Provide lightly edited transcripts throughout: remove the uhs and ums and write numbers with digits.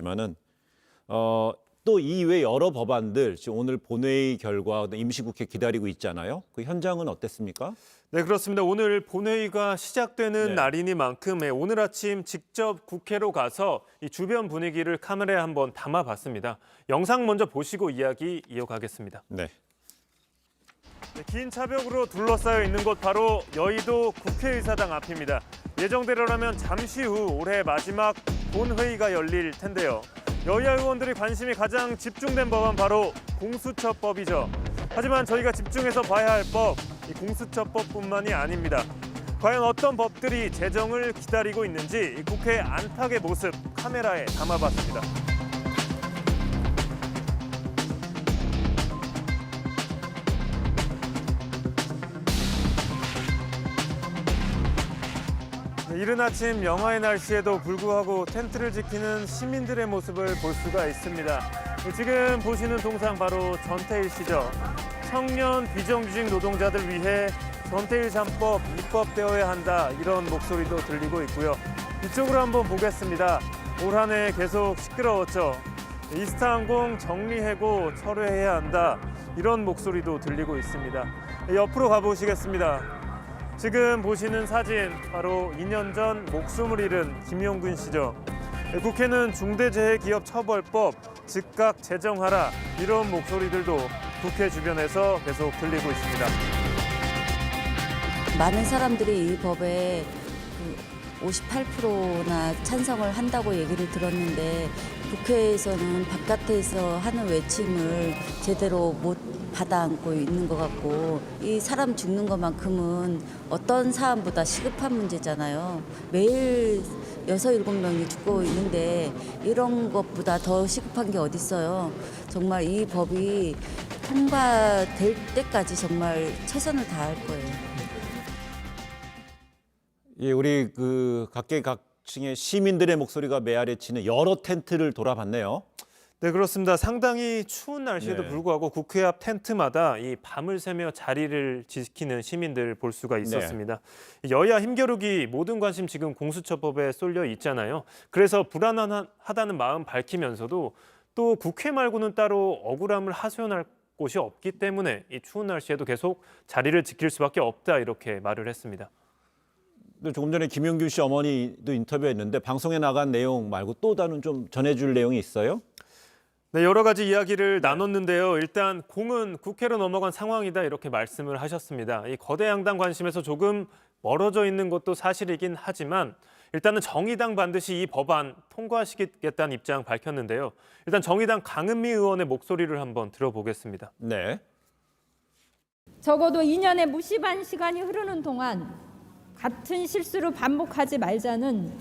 지만은 또 이외 여러 법안들 지금 오늘 본회의 결과 임시국회 기다리고 있잖아요. 그 현장은 어땠습니까? 네, 그렇습니다. 오늘 본회의가 시작되는 날이니만큼 오늘 아침 직접 국회로 가서 이 주변 분위기를 카메라에 한번 담아봤습니다. 영상 먼저 보시고 이야기 이어가겠습니다. 네. 긴 차벽으로 둘러싸여 있는 곳 바로 여의도 국회의사당 앞입니다. 예정대로라면 잠시 후 올해 마지막 본회의가 열릴 텐데요. 여야 의원들이 관심이 가장 집중된 법안 바로 공수처법이죠. 하지만 저희가 집중해서 봐야 할 법, 이 공수처법뿐만이 아닙니다. 과연 어떤 법들이 제정을 기다리고 있는지 이 국회 안팎의 모습 카메라에 담아봤습니다. 이른 아침 영하의 날씨에도 불구하고 텐트를 지키는 시민들의 모습을 볼 수가 있습니다. 지금 보시는 동상 바로 전태일 씨죠. 청년 비정규직 노동자들 위해 전태일 3법 입법되어야 한다, 이런 목소리도 들리고 있고요. 이쪽으로 한번 보겠습니다. 올 한 해 계속 시끄러웠죠. 이스타항공 정리해고 철회해야 한다, 이런 목소리도 들리고 있습니다. 옆으로 가보시겠습니다. 지금 보시는 사진, 바로 2년 전 목숨을 잃은 김용균 씨죠. 국회는 중대재해기업처벌법 즉각 제정하라, 이런 목소리들도 국회 주변에서 계속 들리고 있습니다. 많은 사람들이 이 법에 58%나 찬성을 한다고 얘기를 들었는데 국회에서는 바깥에서 하는 외침을 제대로 못 받아 안고 있는 것 같고, 이 사람 죽는 것만큼은 어떤 사안보다 시급한 문제잖아요. 매일 6, 7명이 죽고 있는데 이런 것보다 더 시급한 게 어디 있어요. 정말 이 법이 통과될 때까지 정말 최선을 다할 거예요. 예, 우리 각계각층의 시민들의 목소리가 메아리치는 여러 텐트를 돌아봤네요. 네, 그렇습니다. 상당히 추운 날씨에도 네. 불구하고 국회 앞 텐트마다 이 밤을 새며 자리를 지키는 시민들 볼 수가 있었습니다. 여야 힘겨루기 모든 관심 지금 공수처법에 쏠려 있잖아요. 그래서 불안하다는 마음 밝히면서도 또 국회 말고는 따로 억울함을 하소연할 곳이 없기 때문에 이 추운 날씨에도 계속 자리를 지킬 수밖에 없다, 이렇게 말을 했습니다. 조금 전에 김용균 씨 어머니도 인터뷰했는데 방송에 나간 내용 말고 또 다른 좀 전해줄 내용이 있어요? 네, 여러 가지 이야기를 나눴는데요. 일단 공은 국회로 넘어간 상황이다, 이렇게 말씀을 하셨습니다. 이 거대 양당 관심에서 조금 멀어져 있는 것도 사실이긴 하지만 일단은 정의당 반드시 이 법안 통과시키겠다는 입장 밝혔는데요. 일단 정의당 강은미 의원의 목소리를 한번 들어보겠습니다. 네. 적어도 2년의 무심한 시간이 흐르는 동안 같은 실수를 반복하지 말자는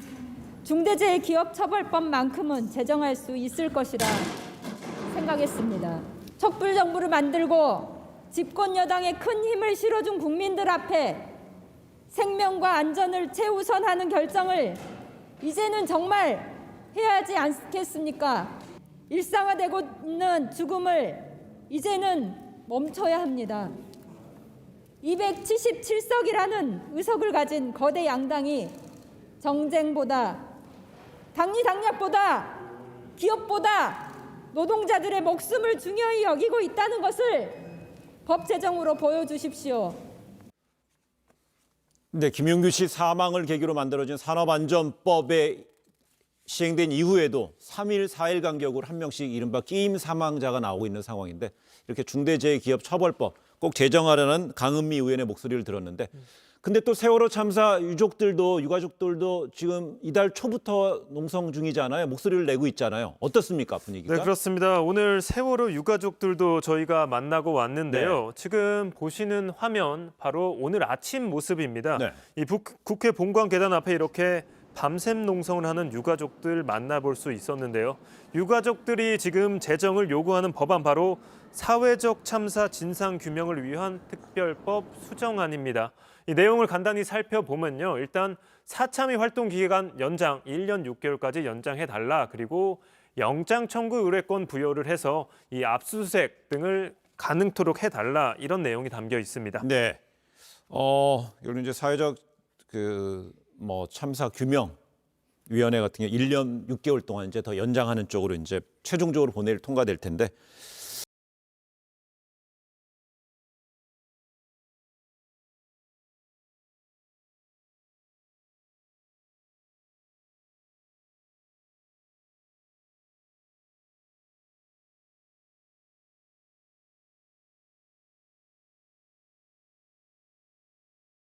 중대재해기업처벌법만큼은 제정할 수 있을 것이라 생각했습니다. 촛불 정부를 만들고 집권 여당에 큰 힘을 실어준 국민들 앞에 생명과 안전을 최우선하는 결정을 이제는 정말 해야 하지 않겠습니까? 일상화되고 있는 죽음을 이제는 멈춰야 합니다. 277석이라는 의석을 가진 거대 양당이 정쟁보다, 당리당략보다, 기업보다 노동자들의 목숨을 중요히 여기고 있다는 것을 법 제정으로 보여주십시오. 네, 김용균 씨 사망을 계기로 만들어진 산업안전법에 시행된 이후에도 3일, 4일 간격으로 한 명씩 이른바 끼임 사망자가 나오고 있는 상황인데, 이렇게 중대재해기업처벌법 꼭 제정하라는 강은미 의원의 목소리를 들었는데, 근데 또 세월호 참사 유가족들도 지금 이달 초부터 농성 중이잖아요. 목소리를 내고 있잖아요. 어떻습니까, 분위기가? 네, 그렇습니다. 오늘 세월호 유가족들도 저희가 만나고 왔는데요. 지금 보시는 화면 바로 오늘 아침 모습입니다. 네. 이 국회 본관 계단 앞에 이렇게 밤샘 농성을 하는 유가족들 만나볼 수 있었는데요. 유가족들이 지금 제정을 요구하는 법안 바로 사회적 참사 진상 규명을 위한 특별법 수정안입니다. 이 내용을 간단히 살펴보면요. 일단 사참위 활동 기간 연장 1년 6개월까지 연장해달라. 그리고 영장 청구 의뢰권 부여를 해서 이 압수수색 등을 가능토록 해달라. 이런 내용이 담겨 있습니다. 네. 이런 이제 사회적 참사 규명 위원회 같은 경우 1년 6개월 동안 이제 더 연장하는 쪽으로 이제 최종적으로 본회의를 통과될 텐데